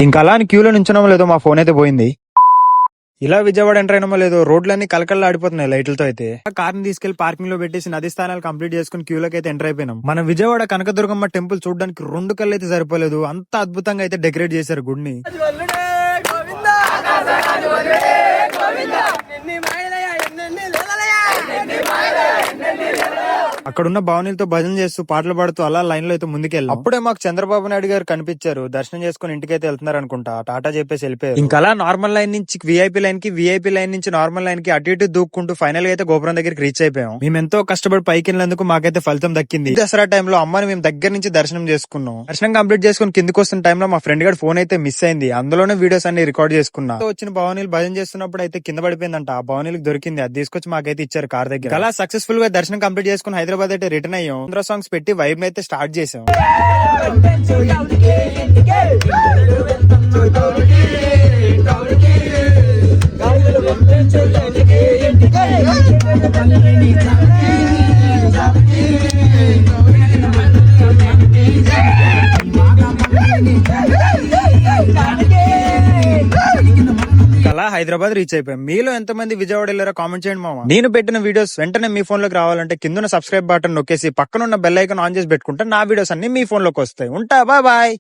ఇంకా అలా క్యూలో నుంచున్నామో లేదో మా ఫోన్ అయితే పోయింది. ఇలా విజయవాడ ఎంటర్ అయినామో లేదో రోడ్లన్నీ కలకల్లా ఆడిపోతున్నాయి లైట్లతో అయితే. కార్ని తీసుకెళ్లి పార్కింగ్ లో పెట్టేసి నది స్థానాలు కంప్లీట్ చేసుకుని క్యూలోకి అయితే ఎంటర్ అయిపోయినాం. మన విజయవాడ కనకదుర్గమ్మ టెంపుల్ చూడడానికి 2 కళ్ళు అయితే సరిపోలేదు, అంత అద్భుతంగా అయితే డెకరేట్ చేశారు గుడిని. అక్కడున్న భావనీలతో భజన చేస్తూ పాటలు పాడుతూ అలా లైన్ లో అయితే ముందుకెళ్ళాం. అప్పుడే మాకు చంద్రబాబు నాయుడు గారు కనిపించారు. దర్శనం చేసుకుని ఇంటికైతే వెళ్తున్నారు అనుకుంటా, టాటా చెప్పేసి వెళ్ళిపోయారు. ఇంకా అలా నార్మల్ లైన్ నుంచి విఐపీ లైన్ కి, విఐపీ లైన్ నుంచి నార్మల్ లైన్ కి అటు ఇటు దూక్కుంటూ ఫైనల్ గా అయితే గోపురం దగ్గరికి రీచ్ అయిపోయాం. మేము ఎంతో కష్టపడి పైకి వెళ్ళినందుకు మాకైతే ఫలితం దక్కింది. దసరా టైంలో అమ్మని మేము దగ్గర నుంచి దర్శనం చేసుకున్నాం. దర్శనం కంప్లీట్ చేసుకుని కిందకి వస్తున్న టైంలో మా ఫ్రెండ్ గారి ఫోన్ అయితే మిస్ అయింది. అందులోనే వీడియోస్ అన్ని రికార్డ్ చేసుకున్నా. వచ్చిన భవనీలు భజన చేస్తున్నప్పుడు అయితే కింద పడిపోయిందంట. ఆ భవనీలకు దొరికింది, అది తీసుకొచ్చి మాకైతే ఇచ్చారు కార్ దగ్గర. అలా సక్సెస్ఫుల్ గా దర్శనం కంప్లీట్ చేసుకుని హైదరాబాద్ అయితే రిటర్న్ అయ్యాం. సాంగ్స్ పెట్టి వైబ్ అయితే స్టార్ట్ చేసాం. అలా హైదరాబాద్ రీచ్ అయిపోయాం. మీలో ఎంతమంది విజయవాడ వెళ్ళారో కామెంట్ చేయండి మామ. నేను పెట్టిన వీడియోస్ వెంటనే మీ ఫోన్ లోకి రావాలంటే కింద సబ్స్క్రైబ్ బటన్ నొక్కేసి పక్కనున్న బెల్ ఐకాన్ ఆన్ చేసి పెట్టుకుంటే నా వీడియోస్ అన్ని మీ ఫోన్ లోకి వస్తాయి. ఉంటా, బాయ్ బాయ్.